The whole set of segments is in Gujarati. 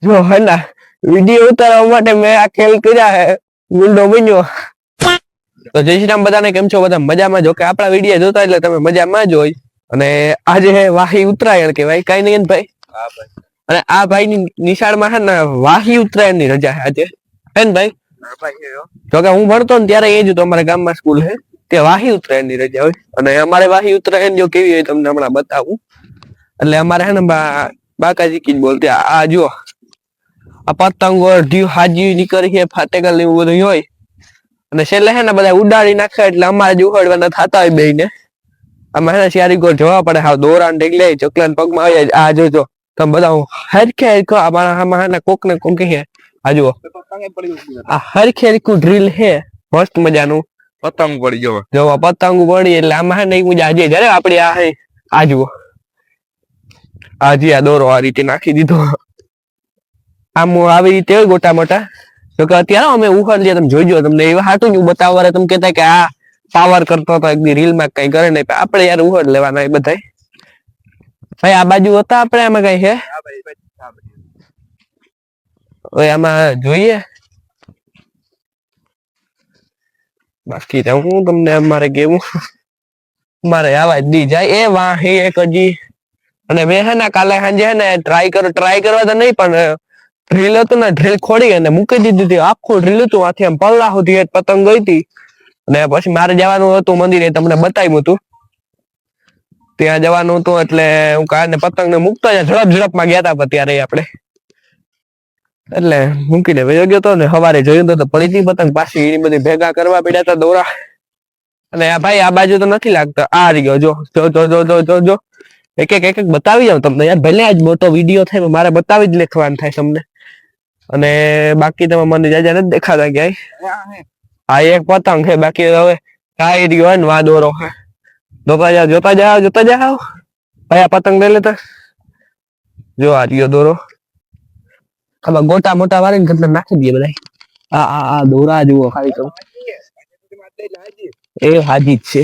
જો હે ને વિડીયો ઉતારવા માટે મેં આ ખેલ કર્યા હે ગુંડો બન્યો. તો જય શ્રી રામ બધાને, કેમ છો બધા મજામાં? જો કે આપણા વિડીયો જોતા એટલે તમે મજામાં જ હોય. અને આજે હે વાહી ઉત્તરાયણ કહેવાય, કઈ નહીં ભાઈ? હા ભાઈ. અને આ ભાઈ ની નિશાળમાં છે ને વાહી ઉત્તરાયણ ની રજા છે આજે, હે ને ભાઈ? જો કે હું ભણતો ને ત્યારે એ જ હતું, અમારા ગામમાં સ્કૂલ છે તે વાહી ઉત્તરાયણ ની રજા હોય. અને અમારે વાહી ઉત્તરાયણ જો કેવી હોય તમને હમણાં બતાવું. એટલે અમારે છે ને બાકાજી કી જ બોલતી. આ જુઓ, આ પતંગો અડધી હાજી નીકળી છે, ફાટેકલ એવું બધું હોય. અને છેલ્લે છે ને બધા ઉડાડી નાખે એટલે અમારે જ ઉખાડવાના થતા હોય બે ને. આમાં છે ને શિયારી ગોળ જોવા પડે, હા દોરા ને ઢીકલે ચકલા પગમાં આવી જાય. આ જોજો તમે બધા હરખે હરખો આમાં છે ને કોક ને કોક છે. આ જુઓ આ હરખે હરખું ડ્રીલ છે, મસ્ત મજાનું પતંગ પડી ગયો. જો પતંગ પડી એટલે આમાં છે ને એક મજા આજે જયારે આપડે આ જુઓ આજે આ દોરો આ રીતે નાખી દીધો. આમ આવી રીતે હોય મોટા મોટા. તો કે અત્યારે અમે ઉખાડીએ, તમે જોઈજો. તમને એવા હાટું જ બતાવવા તમે કહેતા કે આ પાવર કરતો હતો એક દી રીલ માં કઈ કરે નહીં, આપડે યાર ઉખાડ લેવાના એ બધા. ભાઈ આ બાજુ હતા આપણે, આમાં કઈ છે આમાં જોઈએ? બાકી તો હું તમને અમારે કેવું, મારે આવા જ દી જાય એ વાહી એક હજી. અને મેં છે ને કાલે સાંજે છે ને ટ્રાય કરવા તો નહીં, પણ ડ્રીલ હતું ને ડ્રીલ ખોડી અને મૂકી દીધી હતી. આખું ડ્રીલ હતું, આથી આમ પલ્લા સુધી એક પતંગ ગઈ હતી. અને પછી મારે જવાનું હતું મંદિરે, તમને બતાવ્યું હતું ત્યાં જવાનું હતું. એટલે હું કાને પતંગ ને મૂકતો ઝડપ માં ગયા હતા ત્યારે આપણે, એટલે મૂકીને વયો ગયો હતો. ને સવારે જોયું તો પડી હતી પતંગ પાછી, એ બધી ભેગા કરવા પડ્યા હતા દોરા. અને આ ભાઈ આ બાજુ તો નથી લાગતા, આ રહ્યો જો જો જો જો જો જો જો એક એક બતાવી જાવ તમને યાર. ભલે આજ મોટો વિડીયો થાય મારે બતાવી જ લેખવાનું થાય તમને. અને બાકી તમે મને જાજા નથી દેખાતા ક્યાંય. આ એક પતંગ છે, બાકી હવે કાઈ રહ્યો હોય ને વા દોરો છે. જોતા જાવ જોતા જાવ જોતા જાવ ભાઈ. આ પતંગ લઈ લેતા જો આ રહ્યો દોરો. આમાં ગોટા મોટા વાળીને તમને નાખી દઈએ બધા. આ દોરા જુઓ ખાલી તો એ હાજી જ છે.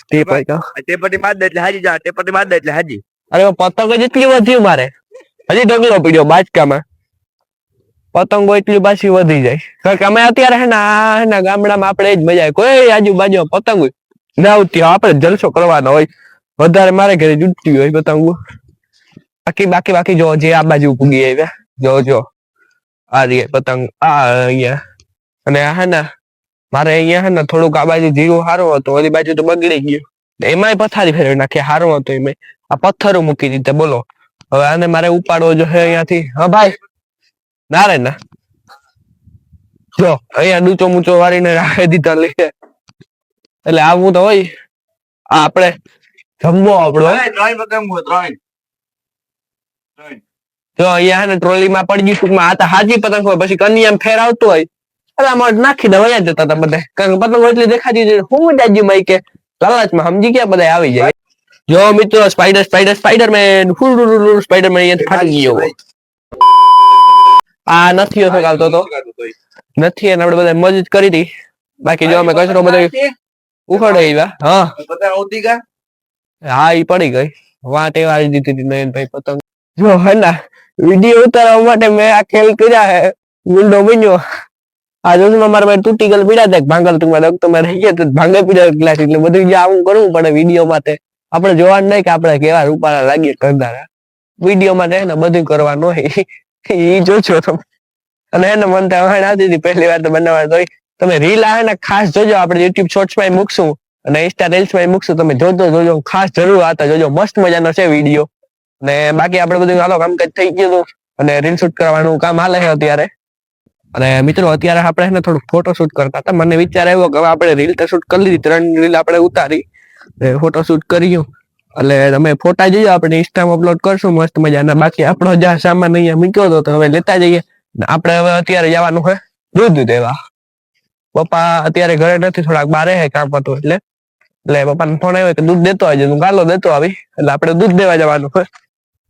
તે પટ્ટી બાદ એટલે હાજી જા, તે પટ્ટી બાદ એટલે હાજી. અરે પતંગ જ એટલી વધ્યું મારે, હજી ઢગલો પડ્યો બાજકામાં. પતંગો એટલી પાછી વધી જાય. કારણ કે અમે અત્યારે હે ને ગામડામાં આપણે જ મજા આવે. કોઈ આજુબાજુ પતંગ ના આવતી, આપણે જલસો કરવાનો હોય. વધારે મારે ઘરે જુટતી હોય પતંગો. બાકી જો જે આ બાજુ પૂગી આવ્યા જો જો આ રે પતંગ આ અહીંયા. અને હે ને મારે અહીંયા હે ને થોડુંક આ બાજુ જીવું સારું હતું, ઓલી બાજુ તો બગડી ગયું. એમાંય પથારી ફેરવી નાખી, સારું હતું એમાં. આ પથ્થરો મૂકી દીધા બોલો. હવે આને મારે ઉપાડવો જો હે અહીંયાથી. હા ભાઈ ના રે ના, જો અહીંયા ડૂચો મૂચો વાળીને રાખી દીધા લે. એટલે આવું તો હોય. આ આપણે જમવો આપણો જો અહીંયા હે ને ટ્રોલી માં પડી ગયું ટૂંકમાં. આ તો હાજી પતંગ હોય, પછી કન્યા ફેર આવતું હોય એટલે આમાં નાખી દે વયા જતા હતા બધા. કારણ કે પતંગો એટલી દેખાતી હું દાજી માં કે લાલચમાં સમજી ગયા બધા આવી જાય. જો મિત્રો સ્પાઈડરમેન સ્પાઈડરમેન અહીંયા ફાટી ગયો. આ નથી આવતો તો નથી, અને આપણે બધા મજ કરી હતી. બાકી જો અમે કચરો બધા ઉખડે આવ્યા. હા ઈ પડી ગઈ વાટે વાળી દીધી હતી નયનભાઈ પતંગ. જો હે ને વિડીયો ઉતારવા માટે મેં આ ખેલ કર્યા હે ગુંડો બન્યો. આ જોશમાં મારા ભાઈ તૂટી ગયેલ પીડા હતા, ભાંગલ ટૂંકમાં તમે રહી ગયા તો ભાંગે પીડા ગ્લાસ. એટલે બધું આવું કરવું પડે વિડીયો માટે. આપણે જોવાનું નહીં કે આપણે કેવા રૂપાળા લાગીએ કરનારા. વિડીયો માટે ને બધું કરવાનું હોય એ જોજો તમે. અને એને મન તો વહાણ આવતી હતી પહેલી વાર તો બનાવવા તો. તમે રીલ આવે ને ખાસ જોજો, આપણે યુટ્યુબ શોર્ટ્સ માં મૂકશું અને ઇન્સ્ટા રીલ્સ માં મૂકશું. તમે જોજો ખાસ જરૂર આવતા જોજો, મસ્ત મજાનો છે વિડીયો. અને બાકી આપણે બધું હાલો કામકાજ થઈ ગયું અને રીલ શૂટ કરવાનું કામ હાલે છે અત્યારે. અને મિત્રો અત્યારે આપણે ને થોડુંક ફોટો શૂટ કરતા હતા. મને વિચાર આવ્યો કે હવે આપણે રીલ તો શૂટ કરી લીધી, 3 રીલ આપણે ઉતારી, ફોટો શૂટ કર્યું. એટલે તમે ફોટા જોયો આપણે ઇન્સ્ટામાં અપલોડ કરશું મસ્ત મજાના. બાકી આપણો જ્યાં સામાન અહીંયા મૂક્યો હતો તો હવે લેતા જઈએ. આપણે હવે અત્યારે જવાનું છે દૂધ દેવા. પપ્પા અત્યારે ઘરે નથી, થોડાક બારે હે કામ હતું એટલે પપ્પાને ફોન આવ્યો કે દૂધ દેતો આવજે. હું ગાલો દેતો આવી, એટલે આપણે દૂધ દેવા જવાનું છે.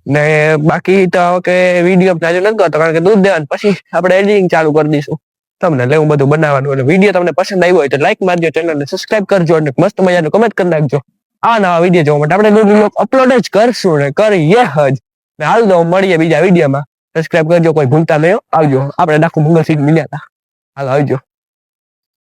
ને બાકી તો કે વિડીયો ચાલુ નથી કરતો, કારણ કે દૂધ દેવાનું પછી આપણે એડિટિંગ ચાલુ કરી દઈશું. તમને લેવું બધું બનાવવાનું. એટલે વિડીયો તમને પસંદ આવ્યો હોય તો લાઈક મારજો, ચેનલને સબસ્ક્રાઇબ કરજો અને મસ્ત મજાનું કમેન્ટ કરી નાખજો. આ નવા વિડીયો જોવા માટે આપણે અપલોડ જ કરશું ને કરીએ જ. હાલ તો મળીએ બીજા વિડીયોમાં. સબસ્ક્રાઇબ કરજો, કોઈ ભૂલતા નહીં હો. આવજો, આપણે ડાકુ મંગલસિંહ મિલ્યા હતા. હાલો આવજો.